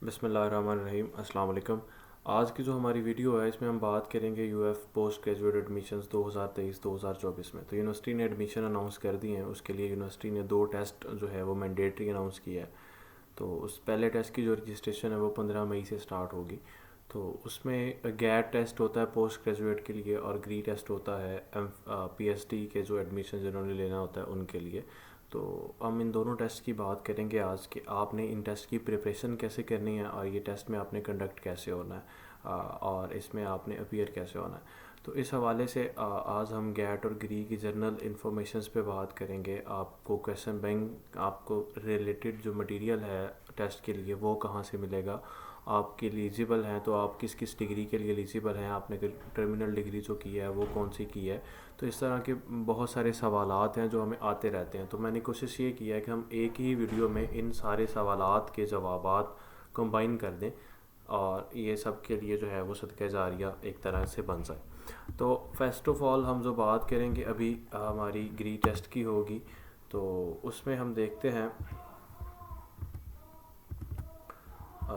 بسم اللہ الرحمن الرحیم. السلام علیکم. آج کی جو ہماری ویڈیو ہے اس میں ہم بات کریں گے U F postgraduate admissions 2023-2024 میں. تو یونیورسٹی نے ایڈمیشن اناؤنس کر دی ہیں. اس کے لیے یونیورسٹی نے 2 ٹیسٹ جو ہے وہ مینڈیٹری اناؤنس کیا ہے. تو اس پہلے ٹیسٹ کی جو رجسٹریشن ہے وہ 15 مئی سے سٹارٹ ہوگی. تو اس میں گیٹ ٹیسٹ ہوتا ہے پوسٹ گریجویٹ کے لیے اور گری ٹیسٹ ہوتا ہے پی ایچ ڈی کے جو ایڈمیشن جنہوں نے لینا ہوتا ہے ان کے لیے. تو ہم ان دونوں ٹیسٹ کی بات کریں گے آج کہ آپ نے ان ٹیسٹ کی پریپریشن کیسے کرنی ہے اور یہ ٹیسٹ میں آپ نے کنڈکٹ کیسے ہونا ہے اور اس میں آپ نے اپیئر کیسے ہونا ہے. تو اس حوالے سے آج ہم گیٹ اور گری کی جنرل انفارمیشنز پہ بات کریں گے. آپ کو کویسچن بینک آپ کو ریلیٹڈ جو مٹیریل ہے ٹیسٹ کے لیے وہ کہاں سے ملے گا, آپ کے ایلیجیبل ہیں تو آپ کس کس ڈگری کے لیے ایلیجیبل ہیں, آپ نے ٹرمینل ڈگری جو کی ہے وہ کون سی کی ہے. تو اس طرح کے بہت سارے سوالات ہیں جو ہمیں آتے رہتے ہیں. تو میں نے کوشش یہ کی ہے کہ ہم ایک ہی ویڈیو میں ان سارے سوالات کے جوابات کمبائن کر دیں اور یہ سب کے لیے جو ہے وہ صدقہ جاریہ ایک طرح سے بن جائے. تو فرسٹ آف آل ہم جو بات کریں گے ابھی ہماری گری ٹیسٹ کی ہوگی. تو اس میں ہم دیکھتے ہیں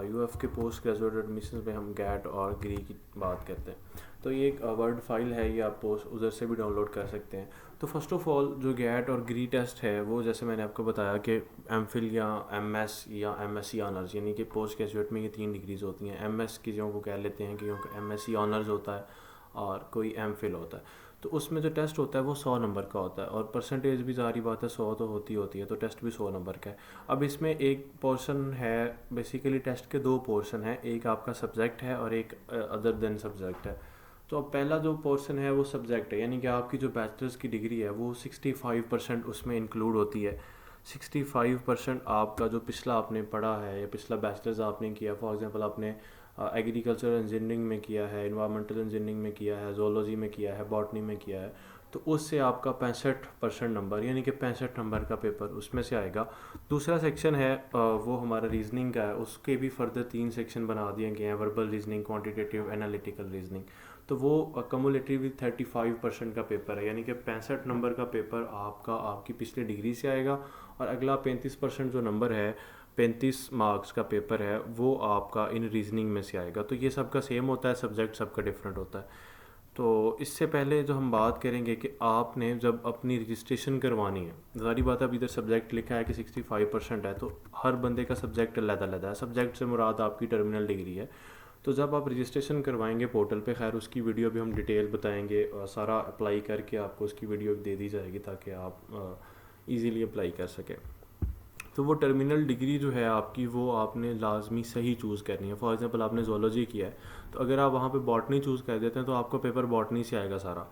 یو ایف کے پوسٹ گریجویٹ ایڈمیشنز میں ہم گیٹ اور گری کی بات کرتے ہیں. تو یہ ایک ورڈ فائل ہے, یہ آپ پوسٹ ادھر سے بھی ڈاؤن لوڈ کر سکتے ہیں. تو فرسٹ آف آل جو گیٹ اور گری ٹیسٹ ہے وہ جیسے میں نے آپ کو بتایا کہ ایم فل یا ایم ایس یا ایم ایس سی آنرز, یعنی کہ پوسٹ گریجویٹ میں یہ 3 ڈگریز ہوتی ہیں. ایم ایس کسیوں کو کہہ لیتے ہیں کیونکہ ایم ایس سی آنرز ہوتا ہے اور کوئی ایم فل ہوتا ہے. تو اس میں جو ٹیسٹ ہوتا ہے وہ 100 نمبر کا ہوتا ہے اور پرسنٹیج بھی ظاہری بات ہے 100 تو ہوتی ہے, تو ٹیسٹ بھی 100 نمبر کا ہے. اب اس میں ایک پورشن ہے, بیسیکلی ٹیسٹ کے 2 پورشن ہیں, ایک آپ کا سبجیکٹ ہے اور ایک ادر دین سبجیکٹ ہے. تو اب پہلا جو پورشن ہے وہ سبجیکٹ ہے, یعنی کہ آپ کی جو بیچلرز کی ڈگری ہے وہ 65% اس میں انکلوڈ ہوتی ہے. 65% آپ کا جو پچھلا آپ نے پڑھا ہے یا پچھلا بیچلرز آپ نے کیا, فار ایگزامپل آپ نے ایگریکلچر انجینئرنگ میں کیا ہے, انوائرمنٹل انجینئرنگ میں کیا ہے, زولوجی میں کیا ہے, باٹنی میں کیا ہے, تو اس سے آپ کا 65% نمبر یعنی کہ 65 نمبر کا پیپر اس میں سے آئے گا. دوسرا سیکشن ہے وہ ہمارا ریزننگ کا ہے, اس کے بھی فردر 3 سیکشن بنا دیے گئے ہیں, verbal reasoning, quantitative, analytical reasoning. تو وہ کمولیٹیولی 35% کا پیپر ہے, یعنی کہ 65 نمبر کا پیپر آپ کی پچھلی ڈگری سے آئے گا اور اگلا 35% جو نمبر ہے 35 مارکس کا پیپر ہے وہ آپ کا ان ریزننگ میں سے آئے گا. تو یہ سب کا سیم ہوتا ہے, سبجیکٹ سب کا ڈفرینٹ ہوتا ہے. تو اس سے پہلے جو ہم بات کریں گے کہ آپ نے جب اپنی رجسٹریشن کروانی ہے, ظاہری بات ہے اب ادھر سبجیکٹ لکھا ہے کہ 65% ہے, تو ہر بندے کا سبجیکٹ علیحدہ علیحدہ ہے. سبجیکٹ سے مراد آپ کی ٹرمینل ڈگری ہے. تو جب آپ رجسٹریشن کروائیں گے پورٹل پہ, خیر اس کی ویڈیو بھی ہم ڈیٹیل بتائیں گے, سارا اپلائی کر کے آپ کو اس کی ویڈیو دے دی جائے گی تاکہ آپ ایزیلی اپلائی کر سکیں. تو وہ ٹرمینل ڈگری جو ہے آپ کی وہ آپ نے لازمی صحیح چوز کرنی ہے. فار ایگزامپل آپ نے زولوجی کیا ہے, تو اگر آپ وہاں پہ باٹنی چوز کر دیتے ہیں تو آپ کا پیپر باٹنی سے آئے گا سارا,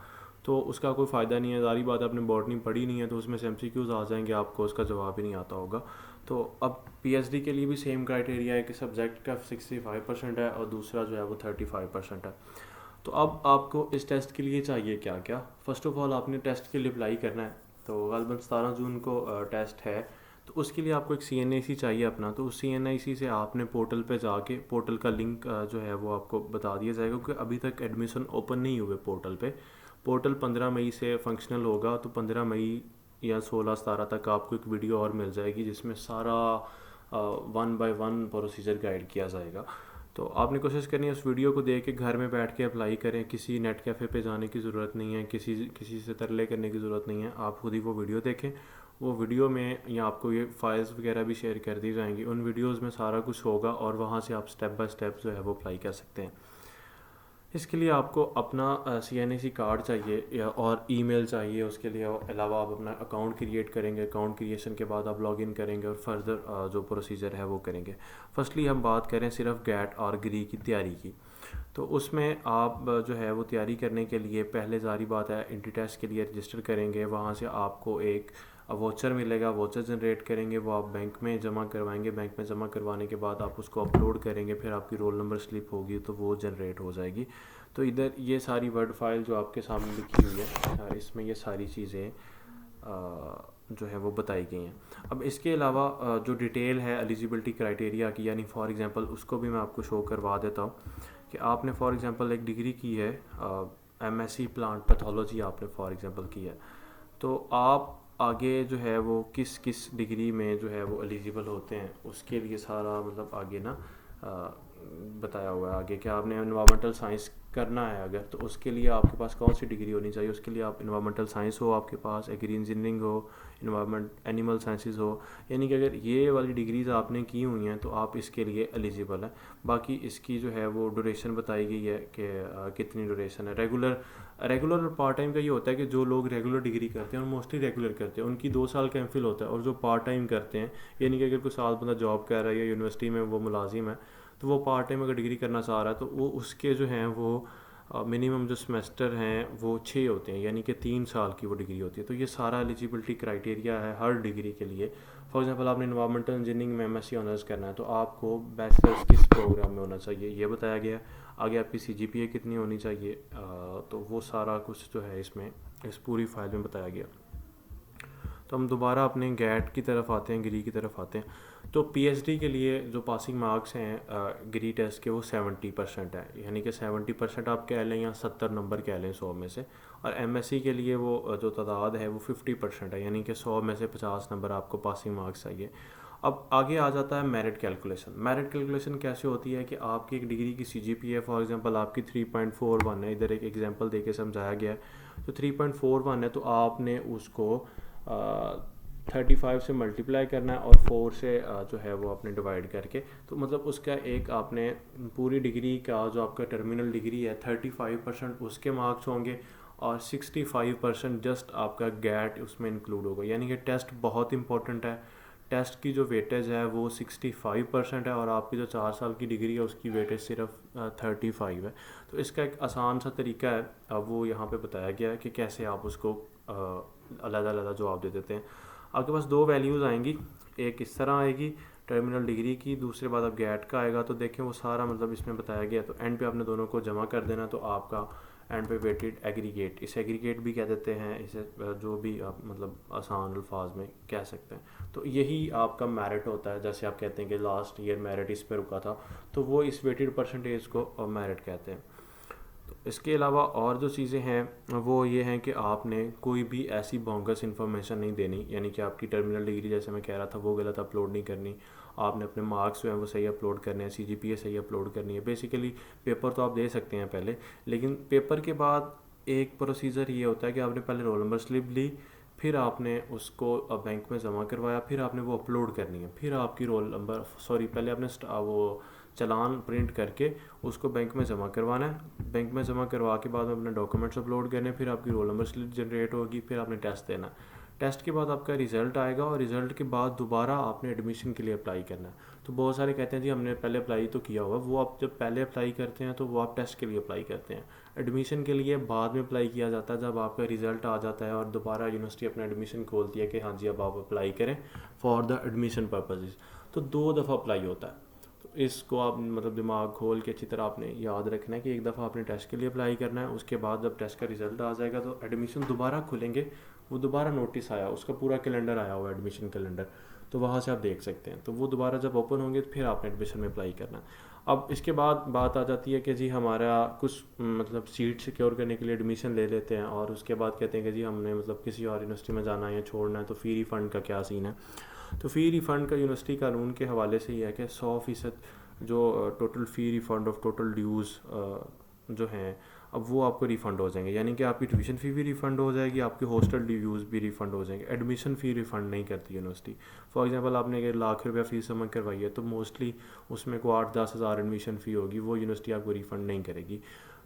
تو اس کا کوئی فائدہ نہیں ہے. ظاہری بات آپ نے باٹنی پڑھی نہیں ہے تو اس میں سے MCQs آ جائیں گے, آپ کو اس کا جواب ہی نہیں آتا ہوگا. تو اب PhD کے لیے بھی سیم کرائٹیریا ہے کہ سبجیکٹ کا 65% ہے اور دوسرا جو ہے وہ 35% ہے. تو اب آپ کو اس ٹیسٹ کے لیے چاہیے کیا کیا. فرسٹ آف آل آپ نے ٹیسٹ کے لیے اپلائی کرنا ہے, تو غالباً 17 جون کو ٹیسٹ ہے. تو اس کے لیے آپ کو ایک CNIC چاہیے اپنا. تو اس CNIC سے آپ نے پورٹل پہ جا کے, پورٹل کا لنک جو ہے وہ آپ کو بتا دیا جائے گا کیونکہ ابھی تک ایڈمیشن اوپن نہیں ہوئے پورٹل پہ. پورٹل 15 مئی سے فنکشنل ہوگا, تو 15 مئی یا 16-17 تک آپ کو ایک ویڈیو اور مل جائے گی جس میں سارا 1 بائی 1 پروسیجر گائیڈ کیا جائے گا. تو آپ نے کوشش کرنی ہے اس ویڈیو کو دیکھ کے گھر میں بیٹھ کے اپلائی کریں. کسی نیٹ کیفے پہ جانے کی ضرورت نہیں ہے, کسی سے ترلے کرنے کی ضرورت نہیں ہے. آپ خود ہی وہ ویڈیو دیکھیں. وہ ویڈیو میں یا آپ کو یہ فائلز وغیرہ بھی شیئر کر دی جائیں گی, ان ویڈیوز میں سارا کچھ ہوگا اور وہاں سے آپ سٹیپ بائی سٹیپ جو ہے وہ اپلائی کر سکتے ہیں. اس کے لیے آپ کو اپنا CNIC کارڈ چاہیے اور ای میل چاہیے. اس کے لیے علاوہ آپ اپنا اکاؤنٹ کریٹ کریں گے, اکاؤنٹ کریشن کے بعد آپ لاگ ان کریں گے اور فردر جو پروسیجر ہے وہ کریں گے. فرسٹلی ہم بات کریں صرف گیٹ اور گری کی تیاری کی. تو اس میں آپ جو ہے وہ تیاری کرنے کے لیے پہلے ظاہری بات ہے انٹری ٹیسٹ کے لیے رجسٹر کریں گے. وہاں سے آپ کو ایک واچر ملے گا, واچر جنریٹ کریں گے, وہ آپ بینک میں جمع کروائیں گے. بینک میں جمع کروانے کے بعد آپ اس کو اپلوڈ کریں گے, پھر آپ کی رول نمبر سلپ ہوگی تو وہ جنریٹ ہو جائے گی. تو ادھر یہ ساری ورڈ فائل جو آپ کے سامنے لکھی ہوئی ہے, اس میں یہ ساری چیزیں جو ہے وہ بتائی گئی ہیں. اب اس کے علاوہ جو ڈیٹیل ہے ایلیجیبلٹی کرائٹیریا کی, یعنی فار ایگزامپل اس کو بھی میں آپ کو شو کروا دیتا ہوں کہ آپ نے فار ایگزامپل ایک ڈگری کی ہے, MSc پلانٹ پیتھولوجی آپ نے فار ایگزامپل کی ہے, تو آپ آگے جو ہے وہ کس ڈگری میں جو ہے وہ ایلیجیبل ہوتے ہیں اس کے لیے سارا مطلب آگے نا بتایا ہوا ہے آگے کہ آپ نے انوائرمنٹل سائنس کرنا ہے اگر تو اس کے لیے آپ کے پاس کون سی ڈگری ہونی چاہیے. اس کے لیے آپ انوائرمنٹل سائنس ہو آپ کے پاس, ایگری انجینئرنگ ہو, انوائرمنٹ اینیمل سائنسز ہو, یعنی کہ اگر یہ والی ڈگریز آپ نے کی ہوئی ہیں تو آپ اس کے لیے ایلیجیبل ہیں. باقی اس کی جو ہے وہ ڈوریشن بتائی گئی ہے کہ کتنی ڈوریشن ہے. ریگولر اور پارٹ ٹائم کا یہ ہوتا ہے کہ جو لوگ ریگولر ڈگری کرتے ہیں اور موسٹلی ریگولر کرتے ہیں ان کی 2 سال کا ایم فل ہوتا ہے, اور جو پارٹ ٹائم کرتے ہیں یعنی کہ اگر کوئی سال بندہ جاب کر رہا ہے یا یونیورسٹی میں وہ ملازم ہے تو وہ پارٹ ٹائم اگر ڈگری کرنا چاہ رہا ہے تو وہ اس کے جو ہیں وہ منیمم جو سمیسٹر ہیں وہ 6 ہوتے ہیں, یعنی کہ 3 سال کی وہ ڈگری ہوتی ہے. تو یہ سارا ایلیجیبلٹی کرائٹیریا ہے ہر ڈگری کے لیے. فار ایگزامپل آپ نے انوائرمنٹل انجینئرنگ میں ایم ایس سی آنرس کرنا ہے تو آپ کو بیچلرس کس پروگرام میں ہونا چاہیے یہ بتایا گیا. آگے آپ کی سی جی پی اے کتنی ہونی چاہیے, تو وہ سارا کچھ جو ہے اس میں اس پوری فائل میں بتایا گیا. تو ہم دوبارہ اپنے گیٹ کی طرف آتے ہیں, گری کی طرف آتے ہیں. تو پی ایچ ڈی کے لیے جو پاسنگ مارکس ہیں گری ٹیسٹ کے وہ 70% ہے, یعنی کہ 70% آپ کہہ لیں یا 70 نمبر کہہ لیں 100 میں سے. اور ایم ایس سی کے لیے وہ جو تعداد ہے وہ 50% ہے, یعنی کہ 100 میں سے 50 نمبر آپ کو پاسنگ مارکس چاہیے. اب آگے آ جاتا ہے میرٹ کیلکولیشن. میرٹ کیلکولیشن کیسے ہوتی ہے کہ آپ کی ایک ڈگری کی سی جی پی ہے فار ایگزامپل آپ کی 3.41 ہے, ادھر ایک ایگزامپل دے کے سمجھایا گیا ہے. تو 3.41 ہے تو آپ نے اس کو 35 سے ملٹیپلائی کرنا ہے اور 4 سے جو ہے وہ آپ نے ڈیوائڈ کر کے, تو مطلب اس کا ایک آپ نے پوری ڈگری کا جو آپ کا ٹرمینل ڈگری ہے 35% اس کے مارکس ہوں گے اور 65% جسٹ آپ کا گیٹ اس میں انکلوڈ ہوگا. یعنی کہ ٹیسٹ بہت امپورٹنٹ ہے. ٹیسٹ کی جو ویٹیج ہے وہ 65% ہے اور آپ کی جو 4 سال کی ڈگری ہے اس کی ویٹیج صرف 35 ہے. تو اس کا ایک آسان سا طریقہ ہے, اب وہ یہاں پہ بتایا گیا ہے کہ کیسے آپ اس کو علیحدہ جواب دے دیتے ہیں. آپ کے پاس 2 ویلیوز آئیں گی, ایک اس طرح آئے گی ٹرمینل ڈگری کی, دوسرے بعد اب گیٹ کا آئے گا. تو دیکھیں وہ سارا مطلب اس میں بتایا گیا. تو اینڈ پہ آپ نے دونوں کو جمع کر دینا تو آپ کا اینڈ پہ ویٹڈ ایگریگیٹ, اس ایگریگیٹ بھی کہہ دیتے ہیں اسے, جو بھی آپ مطلب آسان الفاظ میں کہہ سکتے ہیں. تو یہی آپ کا میرٹ ہوتا ہے. جیسے آپ کہتے ہیں کہ لاسٹ ایئر میرٹ اس پہ رکا تھا تو وہ اس ویٹڈ پرسنٹیج کو میرٹ کہتے ہیں. تو اس کے علاوہ اور جو چیزیں ہیں وہ یہ ہیں کہ آپ نے کوئی بھی ایسی بونگس انفارمیشن نہیں دینی, یعنی کہ آپ کی ٹرمینل ڈگری جیسے میں کہہ رہا تھا وہ غلط اپلوڈ نہیں کرنی. آپ نے اپنے مارکس جو ہیں وہ صحیح اپلوڈ کرنے ہیں, سی جی پی اے صحیح اپلوڈ کرنی ہے. بیسیکلی پیپر تو آپ دے سکتے ہیں پہلے, لیکن پیپر کے بعد ایک پروسیجر یہ ہوتا ہے کہ آپ نے پہلے رول نمبر سلپ لی, پھر آپ نے اس کو بینک میں جمع کروایا, پھر آپ نے وہ اپلوڈ کرنی ہے, پھر آپ کی رول نمبر پہلے آپ نے وہ چلان پرنٹ کر کے اس کو بینک میں جمع کروانا ہے. بینک میں جمع کروا کے بعد میں اپنے ڈاکومنٹس اپلوڈ کرنے, پھر آپ کی رول نمبر سلپ جنریٹ ہوگی, پھر آپ نے ٹیسٹ دینا. ٹیسٹ کے بعد آپ کا رزلٹ آئے گا اور رزلٹ کے بعد دوبارہ آپ نے ایڈمیشن کے لیے اپلائی کرنا ہے. تو بہت سارے کہتے ہیں جی ہم نے پہلے اپلائی تو کیا ہوا, وہ آپ جب پہلے اپلائی کرتے ہیں تو وہ آپ ٹیسٹ کے لیے اپلائی کرتے ہیں. ایڈمیشن کے لیے بعد میں اپلائی کیا جاتا ہے جب آپ کا رزلٹ آ جاتا ہے اور دوبارہ یونیورسٹی اپنا ایڈمیشن کھولتی ہے کہ ہاں جی اب آپ اپلائی کریں فار دا ایڈمیشن پرپزز. تو 2 دفعہ اپلائی ہوتا ہے. تو اس کو آپ مطلب دماغ کھول کے اچھی طرح آپ نے یاد رکھنا ہے کہ ایک دفعہ آپ نے ٹیسٹ کے لیے اپلائی کرنا ہے, اس کے بعد جب ٹیسٹ کا رزلٹ آ جائے گا تو ایڈمیشن دوبارہ کھلیں گے. وہ دوبارہ نوٹس آیا, اس کا پورا کیلنڈر آیا ہوا ایڈمیشن کیلنڈر, تو وہاں سے آپ دیکھ سکتے ہیں. تو وہ دوبارہ جب اوپن ہوں گے پھر آپ نے ایڈمیشن میں اپلائی کرنا ہے. اب اس کے بعد بات آ جاتی ہے کہ جی ہمارا کچھ مطلب سیٹ سیکیور کرنے کے لیے ایڈمیشن لے لیتے ہیں اور اس کے بعد کہتے ہیں کہ جی ہم نے مطلب کسی اور یونیورسٹی میں جانا ہے یا چھوڑنا ہے, تو فی ریفنڈ کا کیا سین ہے. تو فی ریفنڈ کا یونیورسٹی قانون کے حوالے سے یہ ہے کہ 100% جو ٹوٹل فی ریفنڈ آف ٹوٹل ڈیوز جو ہیں اب وہ آپ کو ریفنڈ ہو جائیں گے. یعنی کہ آپ کی ٹیوشن فی بھی ریفنڈ ہو جائے گی, آپ کے ہاسٹل ڈیوز بھی ریفنڈ ہو جائیں گے. ایڈمیشن فی ریفنڈ نہیں کرتی یونیورسٹی. فار ایگزامپل آپ نے اگر ₹1,00,000 فیس جمع کروائی ہے تو موسٹلی اس میں کو 8-10 ہزار ایڈمیشن فی ہوگی, وہ یونیورسٹی آپ کو ریفنڈ نہیں کرے گی.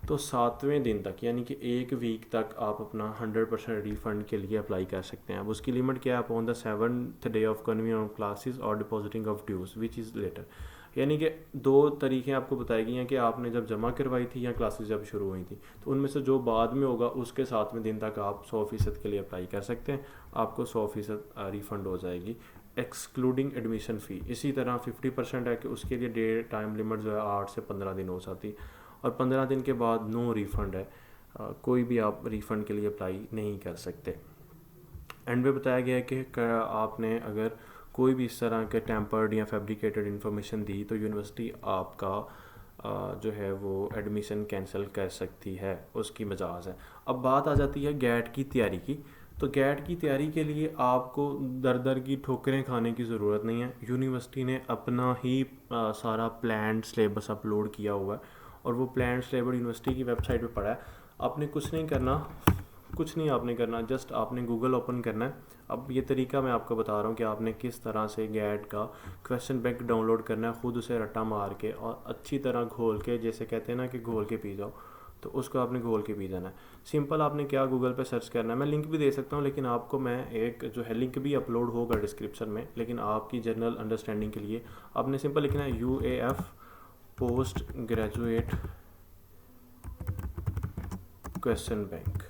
تو 7ویں دن تک یعنی کہ 1 ویک تک آپ اپنا 100% ریفنڈ کے لیے اپلائی کر سکتے ہیں. اب اس کی لمٹ کیا ہے, upon the 7th day of convener of classes اور depositing of dues which is later. یعنی کہ 2 طریقے آپ کو بتائی گئی ہیں کہ آپ نے جب جمع کروائی تھی یا کلاسز جب شروع ہوئی تھیں, تو ان میں سے جو بعد میں ہوگا اس کے 7ویں دن تک آپ 100% کے لیے اپلائی کر سکتے ہیں. آپ کو 100% ریفنڈ ہو جائے گی ایکسکلوڈنگ ایڈمیشن فی. اسی طرح 50% ہے کہ اس کے لیے ڈے ٹائم لمٹ جو ہے 8 سے 15 دن ہو جاتی, اور 15 دن کے بعد نو ریفنڈ ہے, کوئی بھی آپ ریفنڈ کے لیے اپلائی نہیں کر سکتے. اینڈ میں بتایا گیا ہے کہ آپ نے اگر کوئی بھی اس طرح کے ٹیمپرڈ یا فیبریکیٹڈ انفارمیشن دی تو یونیورسٹی آپ کا جو ہے وہ ایڈمیشن کینسل کر سکتی ہے, اس کی مجاز ہے. اب بات آ جاتی ہے گیٹ کی تیاری کی. تو گیٹ کی تیاری کے لیے آپ کو در در کی ٹھوکریں کھانے کی ضرورت نہیں ہے. یونیورسٹی نے اپنا ہی سارا پلانڈ سلیبس اپلوڈ کیا ہوا ہے اور وہ پلانڈ سلیبس یونیورسٹی کی ویب سائٹ پہ پڑا ہے. آپ نے کچھ نہیں آپ نے کرنا, جسٹ آپ نے گوگل اوپن کرنا ہے. اب یہ طریقہ میں آپ کو بتا رہا ہوں کہ آپ نے کس طرح سے گیٹ کا کویسچن بینک ڈاؤن لوڈ کرنا ہے, خود اسے رٹا مار کے اور اچھی طرح گھول کے, جیسے کہتے ہیں نا کہ گھول کے پی جاؤ, تو اس کو آپ نے گھول کے پی جانا ہے. سمپل آپ نے کیا گوگل پہ سرچ کرنا ہے, میں لنک بھی دے سکتا ہوں لیکن آپ کو میں ایک جو ہے لنک بھی اپلوڈ ہوگا ڈسکرپشن میں, لیکن آپ کی جنرل انڈرسٹینڈنگ کے لیے آپ نے سمپل لکھنا ہے UAF post graduate question bank.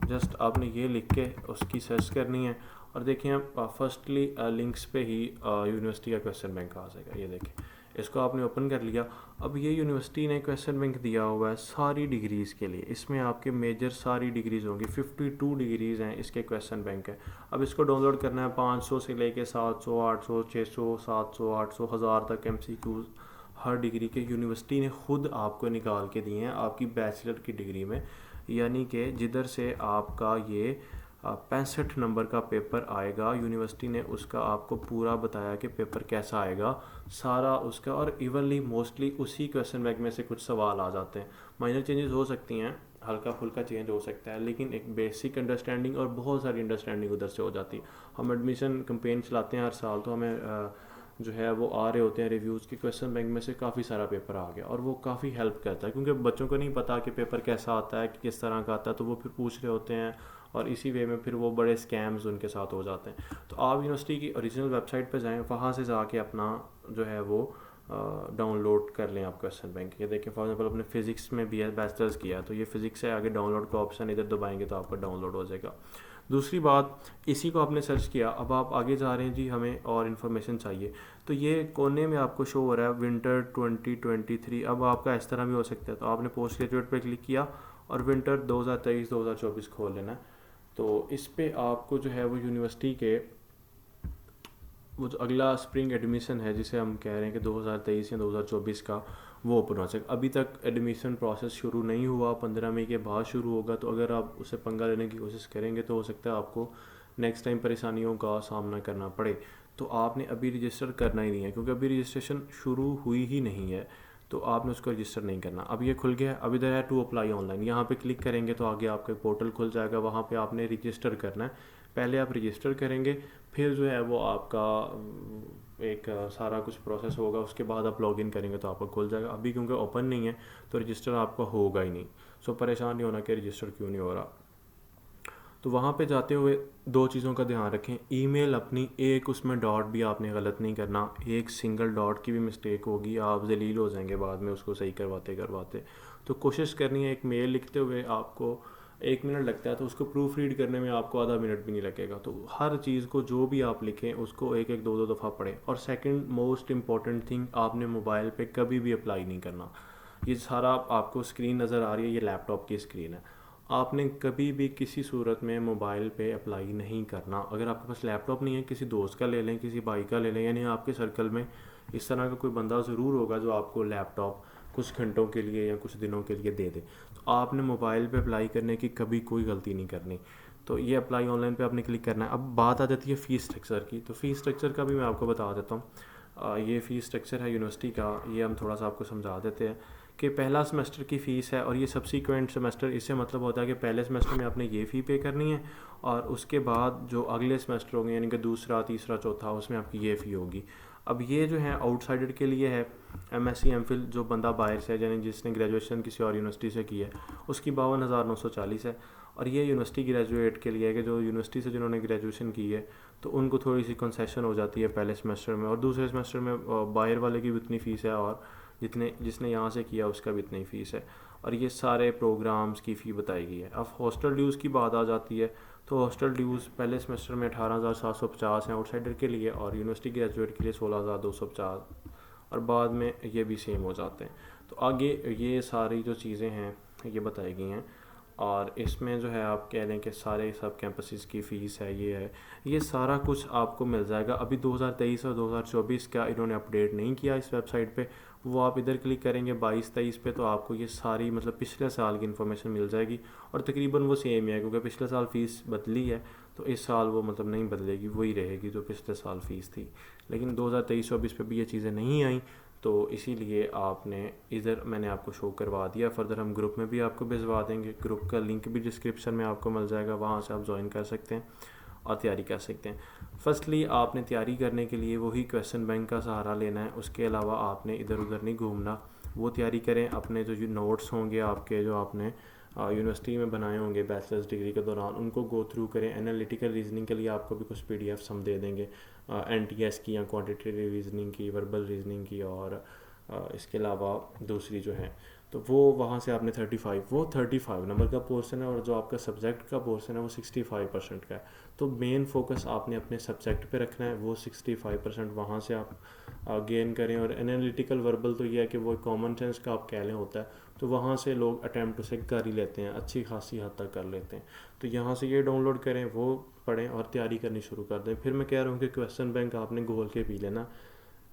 Just آپ نے یہ لکھ کے اس کی سرچ کرنی ہے اور دیکھیں آپ فرسٹلی لنکس پہ ہی یونیورسٹی کا کویسچن بینک آ جائے گا. یہ دیکھیں, اس کو آپ نے اوپن کر لیا. اب یہ یونیورسٹی نے کویسچن بینک دیا ہوا ہے ساری ڈگریز کے لیے, اس میں آپ کے میجر ساری ڈگریز ہوں گی, 52 ڈگریز ہیں اس کے کویسچن بینک ہے. اب اس کو ڈاؤن لوڈ کرنا ہے 500 سے لے کے 700 800 600 700 800 1000 تک MCQs ہر ڈگری کے یونیورسٹی نے خود آپ کو نکال کے دیے ہیں آپ کی بیچلر کی ڈگری میں. یعنی کہ جدھر سے آپ کا یہ 65 نمبر کا پیپر آئے گا, یونیورسٹی نے اس کا آپ کو پورا بتایا کہ پیپر کیسا آئے گا سارا اس کا, اور ایونلی موسٹلی اسی کویسچن بینک میں سے کچھ سوال آ جاتے ہیں. مائنر چینجز ہو سکتی ہیں, ہلکا پھلکا چینج ہو سکتا ہے, لیکن ایک بیسک انڈرسٹینڈنگ اور بہت ساری انڈرسٹینڈنگ ادھر سے ہو جاتی ہے. ہم ایڈمیشن کمپین چلاتے ہیں ہر سال, تو ہمیں جو ہے وہ آ رہے ہوتے ہیں ریویوز کے کویسچن بینک میں سے کافی سارا پیپر آ گیا, اور وہ کافی ہیلپ کرتا ہے کیونکہ بچوں کو نہیں پتا کہ پیپر کیسا آتا ہے, کس طرح کا آتا ہے, تو وہ پھر پوچھ رہے ہوتے ہیں اور اسی وے میں پھر وہ بڑے اسکیمز ان کے ساتھ ہو جاتے ہیں. تو آپ یونیورسٹی کی اوریجنل ویب سائٹ پہ جائیں, وہاں سے جا کے اپنا جو ہے وہ ڈاؤن لوڈ کر لیں آپ کویسچن بینک. یہ دیکھیں فار ایگزامپل اپنے فزکس میں بھی بیچلرز کیا ہے تو یہ فزکس ہے, آگے ڈاؤن لوڈ کا آپشن ادھر دبائیں گے تو آپ کا ڈاؤن لوڈ ہو جائے گا. دوسری بات, اسی کو آپ نے سرچ کیا, اب آپ آگے جا رہے ہیں جی ہمیں اور انفارمیشن چاہیے, تو یہ کونے میں آپ کو شو ہو رہا ہے ونٹر 2023. اب آپ کا اس طرح بھی ہو سکتا ہے, تو آپ نے پوسٹ گریجویٹ پہ کلک کیا اور ونٹر 2023-2024 کھول لینا ہے. تو اس پہ آپ کو جو ہے وہ یونیورسٹی کے وہ جو اگلا اسپرنگ ایڈمیشن ہے جسے ہم کہہ رہے ہیں کہ 2023 یا 2024 کا, وہ اوپن ہو سکے. ابھی تک ایڈمیشن پروسیس شروع نہیں ہوا, 15 مئی کے بعد شروع ہوگا, تو اگر آپ اسے پنگا لینے کی کوشش کریں گے تو ہو سکتا ہے آپ کو نیکسٹ ٹائم پریشانیوں کا سامنا کرنا پڑے. تو آپ نے ابھی رجسٹر کرنا ہی نہیں ہے کیونکہ ابھی رجسٹریشن شروع ہوئی ہی نہیں ہے, تو آپ نے اس کو رجسٹر نہیں کرنا. اب یہ کھل گیا, اب ادھر ہے ٹو اپلائی آن لائن, یہاں پہ کلک کریں گے تو آگے آپ کا پورٹل کھل جائے گا, وہاں پہ آپ نے رجسٹر کرنا ہے. پہلے آپ رجسٹر کریں گے, پھر جو ہے وہ آپ کا ایک سارا کچھ پروسیس ہوگا, اس کے بعد آپ لاگ ان کریں گے تو آپ کو کھل جائے گا. ابھی کیونکہ اوپن نہیں ہے تو رجسٹر آپ کا ہوگا ہی نہیں, سو پریشان نہیں ہونا کہ رجسٹر کیوں نہیں ہو رہا. تو وہاں پہ جاتے ہوئے دو چیزوں کا دھیان رکھیں, ای میل اپنی ایک اس میں ڈاٹ بھی آپ نے غلط نہیں کرنا, ایک سنگل ڈاٹ کی بھی مسٹیک ہوگی آپ ذلیل ہو جائیں گے بعد میں اس کو صحیح کرواتے. تو کوشش کرنی ہے, ایک میل لکھتے ہوئے آپ کو 1 منٹ لگتا ہے تو اس کو پروف ریڈ کرنے میں آپ کو آدھا منٹ بھی نہیں لگے گا. تو ہر چیز کو جو بھی آپ لکھیں اس کو 1-2 دفعہ پڑھیں. اور سیکنڈ موسٹ امپورٹنٹ تھنگ, آپ نے موبائل پہ کبھی بھی اپلائی نہیں کرنا. یہ سارا آپ کو اسکرین نظر آ رہی ہے, یہ لیپ ٹاپ کی اسکرین ہے, آپ نے کبھی بھی کسی صورت میں موبائل پہ اپلائی نہیں کرنا. اگر آپ کے پاس لیپ ٹاپ نہیں ہے, کسی دوست کا لے لیں, کسی بھائی کا لے لیں, یعنی آپ کے سرکل میں اس طرح کا کوئی بندہ ضرور ہوگا جو آپ کو لیپ ٹاپ کچھ گھنٹوں کے لیے یا کچھ دنوں کے لیے دے دے. تو آپ نے موبائل پہ اپلائی کرنے کی کبھی کوئی غلطی نہیں کرنی. تو یہ اپلائی آن لائن پہ آپ نے کلک کرنا ہے. اب بات آ جاتی ہے فیس اسٹرکچر کی, تو فیس اسٹرکچر کا بھی میں آپ کو بتا دیتا ہوں. یہ فیس اسٹرکچر ہے یونیورسٹی کا, یہ ہم تھوڑا سا آپ کو سمجھا دیتے ہیں کہ پہلا سیمسٹر کی فیس ہے اور یہ سبسیکوینٹ سیمسٹر, اس سے مطلب ہوتا ہے کہ پہلے سیمسٹر میں آپ نے یہ فی پے کرنی ہے اور اس کے بعد جو اگلے سیمسٹر ہوں گے یعنی کہ دوسرا تیسرا چوتھا, اس میں آپ کی یہ فی ہوگی. اب یہ جو ہے آؤٹ سائڈر کے لیے ہے, MSc MPhil جو بندہ باہر سے ہے, یعنی جس نے گریجویشن کسی اور یونیورسٹی سے کی ہے, اس کی 52,940 ہے. اور یہ یونیورسٹی گریجویٹ کے لیے ہے کہ جو یونیورسٹی سے جنہوں نے گریجویشن کی ہے تو ان کو تھوڑی سی کنسیشن ہو جاتی ہے پہلے سیمسٹر میں, اور دوسرے سیمسٹر میں باہر والے کی بھی اتنی فیس ہے اور جس نے یہاں سے کیا اس کا بھی اتنی فیس ہے. اور یہ سارے پروگرامز کی فی بتائی گئی ہے. اب ہاسٹل ڈیوز کی بات آ جاتی ہے, تو ہاسٹل ڈیوز پہلے سیمسٹر میں 18,750 ہیں آؤٹ سائڈر کے لیے, اور یونیورسٹی گریجویٹ کے لیے 16,250, اور بعد میں یہ بھی سیم ہو جاتے ہیں. تو آگے یہ ساری جو چیزیں ہیں یہ بتائی گئی ہیں. اور اس میں جو ہے آپ کہہ لیں کہ سارے سب کیمپسز کی فیس ہے، یہ سارا کچھ آپ کو مل جائے گا. ابھی 2023 اور 2024 کا انہوں نے اپڈیٹ نہیں کیا اس ویب سائٹ پہ. وہ آپ ادھر کلک کریں گے 22-23 پہ تو آپ کو یہ ساری مطلب پچھلے سال کی انفارمیشن مل جائے گی. اور تقریباً وہ سیم ہی ہے کیونکہ پچھلے سال فیس بدلی ہے تو اس سال وہ مطلب نہیں بدلے گی، وہی رہے گی جو پچھلے سال فیس تھی. لیکن 2023-24 پہ بھی یہ چیزیں نہیں آئیں تو اسی لیے آپ نے ادھر میں نے آپ کو شو کروا دیا. فردر ہم گروپ میں بھی آپ کو بھجوا دیں گے، گروپ کا لنک بھی ڈسکرپشن میں آپ کو مل جائے گا، وہاں سے آپ جوائن کر سکتے ہیں اور تیاری کر سکتے ہیں. فرسٹلی آپ نے تیاری کرنے کے لیے وہی کویسچن بینک کا سہارا لینا ہے، اس کے علاوہ آپ نے ادھر ادھر نہیں گھومنا. وہ تیاری کریں، اپنے جو نوٹس ہوں گے آپ کے جو آپ نے یونیورسٹی میں بنائے ہوں گے بیچلرز ڈگری کے دوران، ان کو گو تھرو کریں. انالیٹیکل ریزننگ کے لیے آپ کو بھی کچھ پی ڈی ایفس ہم دے دیں گے، این ٹی ایس کی یا کوانٹیٹیو ریزننگ کی، وربل ریزننگ کی، اور اس کے علاوہ دوسری جو ہیں تو وہ وہاں سے آپ نے 35 نمبر کا پورشن ہے، اور جو آپ کا سبجیکٹ کا پورشن ہے وہ 65% کا ہے. تو مین فوکس آپ نے اپنے سبجیکٹ پہ رکھنا ہے، وہ 65% وہاں سے آپ گین کریں. اور انالیٹیکل وربل تو یہ ہے کہ وہ کامن سینس کا آپ کہہ لیں ہوتا ہے، تو وہاں سے لوگ اٹیمپٹ سے کر ہی لیتے ہیں، اچھی خاصی حد تک کر لیتے ہیں. تو یہاں سے یہ ڈاؤن لوڈ کریں، وہ پڑھیں اور تیاری کرنی شروع کر دیں. پھر میں کہہ رہا ہوں کہ کویسچن بینک آپ نے گھول کے پی لینا.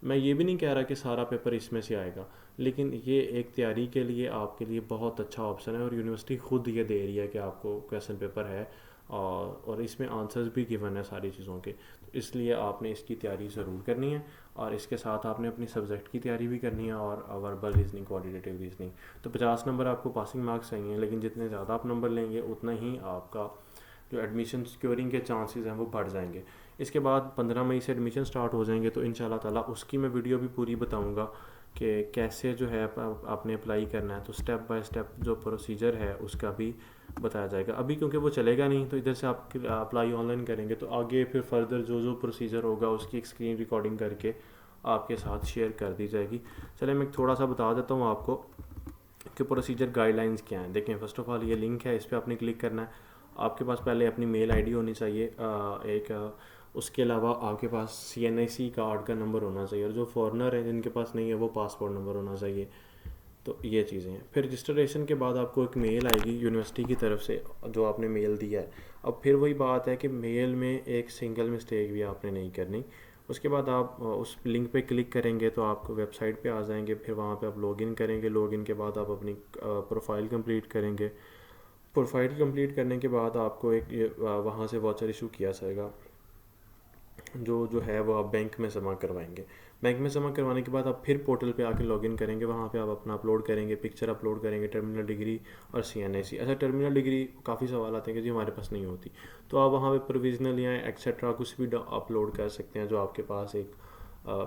میں یہ بھی نہیں کہہ رہا کہ سارا پیپر اس میں سے آئے گا، لیکن یہ ایک تیاری کے لیے آپ کے لیے بہت اچھا آپشن ہے. اور یونیورسٹی خود یہ دے رہی ہے کہ آپ کو کویسچن پیپر ہے اور اس میں آنسرز بھی گیون ہے ساری چیزوں کے. اس لیے آپ نے اس کی تیاری ضرور کرنی ہے، اور اس کے ساتھ آپ نے اپنی سبجیکٹ کی تیاری بھی کرنی ہے اور وربل ریزننگ، کوانٹیٹیو ریزننگ. تو 50 نمبر آپ کو پاسنگ مارکس چاہیے، لیکن جتنے زیادہ آپ نمبر لیں گے اتنا ہی آپ کا جو ایڈمیشن سیکیورنگ کے چانسز ہیں وہ بڑھ جائیں گے. اس کے بعد 15 مئی سے ایڈمیشن سٹارٹ ہو جائیں گے، تو انشاءاللہ تعالیٰ اس کی میں ویڈیو بھی پوری بتاؤں گا کہ کیسے جو ہے آپ نے اپلائی کرنا ہے. تو اسٹیپ بائی اسٹیپ جو پروسیجر ہے اس کا بھی بتایا جائے گا. ابھی کیونکہ وہ چلے گا نہیں تو ادھر سے آپ اپلائی آن لائن کریں گے، تو آگے پھر فردر جو پروسیجر ہوگا اس کی ایک اسکرین ریکارڈنگ کر کے آپ کے ساتھ شیئر کر دی جائے گی. چلیں میں تھوڑا سا بتا دیتا ہوں آپ کو کہ پروسیجر گائیڈ لائنس کیا ہیں. دیکھیں فرسٹ آف آل یہ لنک ہے، اس پہ آپ نے کلک کرنا ہے. آپ کے پاس پہلے اپنی میل آئی ڈی ہونی چاہیے ایک، اس کے علاوہ آپ کے پاس CNIC کارڈ کا نمبر ہونا چاہیے، اور جو فارنر ہیں جن کے پاس نہیں ہے وہ پاسپورٹ نمبر ہونا چاہیے. تو یہ چیزیں ہیں. پھر رجسٹریشن کے بعد آپ کو ایک میل آئے گی یونیورسٹی کی طرف سے جو آپ نے میل دیا ہے. اب پھر وہی بات ہے کہ میل میں ایک سنگل مسٹیک بھی آپ نے نہیں کرنی. اس کے بعد آپ اس لنک پہ کلک کریں گے تو آپ کو ویب سائٹ پہ آ جائیں گے. پھر وہاں پہ آپ لاگ ان کریں گے. لاگ ان کے بعد آپ اپنی پروفائل کمپلیٹ کریں گے. پروفائل کمپلیٹ کرنے کے بعد آپ کو ایک وہاں سے واچر ایشو کیا جائے گا جو ہے وہ آپ بینک میں جمع کروائیں گے. بینک میں جمع کروانے کے بعد آپ پھر پورٹل پہ آ کے لاگ ان کریں گے. وہاں پہ آپ اپنا اپلوڈ کریں گے، پکچر اپلوڈ کریں گے، ٹرمینل ڈگری اور CNIC. ایسا ٹرمینل ڈگری کافی سوال آتے ہیں کہ جی ہمارے پاس نہیں ہوتی، تو آپ وہاں پہ پروویژنل یا ایکسیٹرا کچھ بھی اپلوڈ کر سکتے ہیں جو آپ کے پاس ایک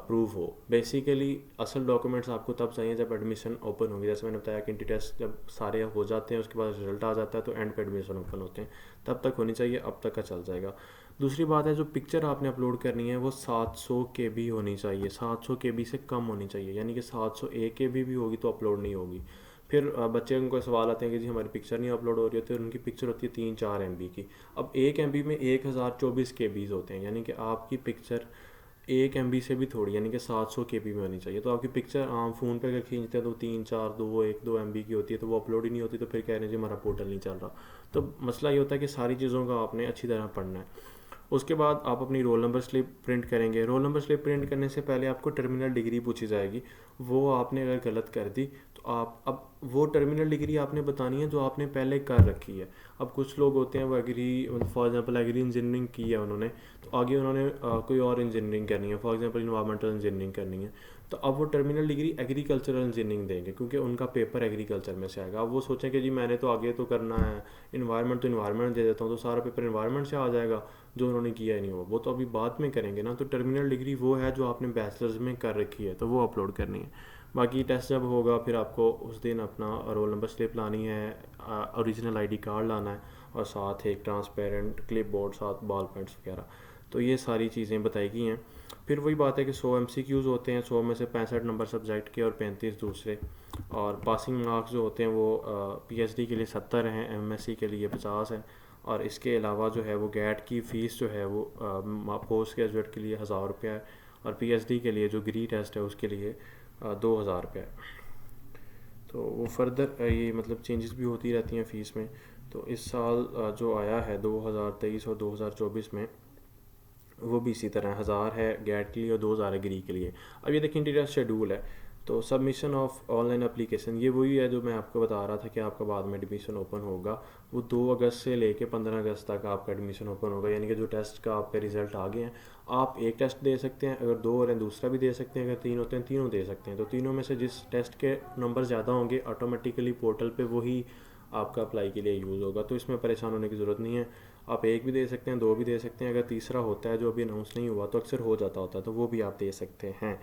پروف ہو. بیسیکلی اصل ڈاکومنٹس آپ کو تب چاہیے جب ایڈمیشن اوپن ہوگی. جیسے میں نے بتایا کہ انٹی ٹیسٹ جب سارے ہو جاتے ہیں اس کے بعد رزلٹ آ جاتا ہے تو اینڈ پہ ایڈمیشن اوپن ہوتے ہیں، تب تک ہونی چاہیے. اب تک کا چل جائے گا. دوسری بات ہے جو پکچر آپ نے اپلوڈ کرنی ہے وہ 700 KB ہونی چاہیے. 700 KB سے کم ہونی چاہیے، یعنی کہ 701 KB بھی ہوگی تو اپلوڈ نہیں ہوگی. پھر بچے ان کو سوال آتے ہیں کہ جی ہماری پکچر نہیں اپلوڈ ہو رہی ہوتی، اور ان کی پکچر ہوتی ہے 3-4 MB کی. اب 1 MB میں 1024 KB ہوتے ہیں، یعنی کہ آپ کی پکچر 1 MB سے بھی تھوڑی، یعنی کہ 700 KB میں ہونی چاہیے. تو آپ کی پکچر عام فون پہ اگر کھینچتے ہیں تو 3-4 2 MB کی ہوتی ہے، تو وہ اپلوڈ ہی نہیں ہوتی. تو پھر کہہ رہے ہیں جی ہمارا پورٹل نہیں چل رہا. تو مسئلہ یہ ہوتا ہے کہ ساری چیزوں کا آپ نے اچھی طرح پڑھنا ہے. اس کے بعد آپ اپنی رول نمبر سلپ پرنٹ کریں گے. رول نمبر سلپ پرنٹ کرنے سے پہلے آپ کو ٹرمینل ڈگری پوچھی جائے گی. وہ آپ نے اگر غلط کر دی تو آپ اب وہ ٹرمینل ڈگری آپ نے بتانی ہے جو آپ نے پہلے کر رکھی ہے. اب کچھ لوگ ہوتے ہیں وہ فار ایگزامپل ایگری انجینئرنگ کی ہے انہوں نے، تو آگے انہوں نے کوئی اور انجینئرنگ کرنی ہے، فار ایگزامپل انوائرمنٹل انجینئرنگ کرنی ہے، تو اب وہ ٹرمینل ڈگری ایگریکلچرل انجینئرنگ دیں گے کیونکہ ان کا پیپر ایگریکلچر میں سے آئے گا. اب وہ سوچیں کہ جی میں نے تو آگے تو کرنا ہے انوائرمنٹ، تو انوائرمنٹ دے دیتا ہوں تو سارا پیپر انوائرمنٹ سے آ جائے گا جو انہوں نے کیا ہی نہیں ہوا. وہ تو ابھی بعد میں کریں گے نا. تو ٹرمینل ڈگری وہ ہے جو آپ نے بیچلرز میں کر رکھی ہے، تو وہ اپلوڈ کرنی ہے. باقی ٹیسٹ جب ہوگا پھر آپ کو اس دن اپنا رول نمبر سلپ لانی ہے، اوریجنل ID کارڈ لانا ہے، اور ساتھ ایک ٹرانسپیرنٹ کلپ بورڈ، ساتھ بال پینٹس وغیرہ. تو یہ ساری چیزیں بتائی گئی ہیں. پھر وہی بات ہے کہ 100 MCQs ہوتے ہیں. 100 میں سے 65 نمبر سبجیکٹ کے اور 35 دوسرے. اور پاسنگ مارکس جو ہوتے ہیں وہ PhD کے لیے 70 ہیں، MSc کے لیے 50 ہیں. اور اس کے علاوہ جو ہے وہ گیٹ کی فیس جو ہے وہ پوسٹ گریجویٹ کے لیے 1000 روپیہ ہے، اور PhD کے لیے جو گری ٹیسٹ ہے اس کے لیے 2000 روپیہ ہے. تو وہ فردر یہ مطلب چینجز بھی ہوتی رہتی ہیں فیس میں. تو اس سال جو آیا ہے 2023 اور 2024 میں وہ بھی اسی طرح 1000 ہے گیٹ کے لیے اور 2000 ہے گری کے لیے. اب یہ دیکھیں انٹیریئر شیڈول ہے. تو submission of on line application یہ وہی ہے جو میں آپ کو بتا رہا تھا کہ آپ کا بعد میں ایڈمیشن اوپن ہوگا. وہ 2 اگست سے لے کے 15 اگست تک آپ کا ایڈمیشن اوپن ہوگا. یعنی کہ جو ٹیسٹ کا آپ کے رزلٹ آ گئے ہیں آپ ایک ٹیسٹ دے سکتے ہیں, اگر 2 اور ہیں دوسرا بھی دے سکتے ہیں, اگر 3 ہوتے ہیں تینوں دے سکتے ہیں. تو تینوں میں سے جس ٹیسٹ کے نمبر زیادہ ہوں گے آٹومیٹیکلی پورٹل پہ وہی آپ کا اپلائی کے لیے یوز ہوگا. تو اس میں پریشان ہونے کی ضرورت نہیں ہے. آپ ایک بھی دے سکتے ہیں, 2 بھی دے سکتے ہیں. اگر تیسرا ہوتا ہے جو ابھی اناؤنس نہیں ہوا تو اکثر ہو جاتا ہے تو وہ بھی آپ دے سکتے ہیں.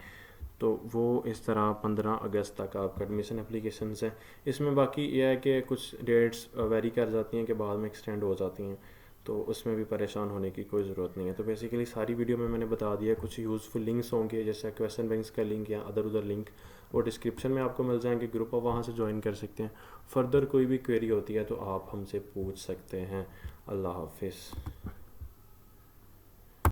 تو وہ اس طرح 15 اگست تک آپ کا ایڈمیشن اپلیکیشنز ہیں. اس میں باقی یہ ہے کہ کچھ ڈیٹس ویری کر جاتی ہیں کہ بعد میں ایکسٹینڈ ہو جاتی ہیں, تو اس میں بھی پریشان ہونے کی کوئی ضرورت نہیں ہے. تو بیسیکلی ساری ویڈیو میں نے بتا دیا. کچھ یوزفل لنکس ہوں گے جیسے کویسچن بینکس کا لنک یا ادر لنک, وہ ڈسکرپشن میں آپ کو مل جائیں گے. گروپ آپ وہاں سے جوائن کر سکتے ہیں. فردر کوئی بھی کویری ہوتی ہے تو آپ ہم سے پوچھ سکتے ہیں. اللہ حافظ.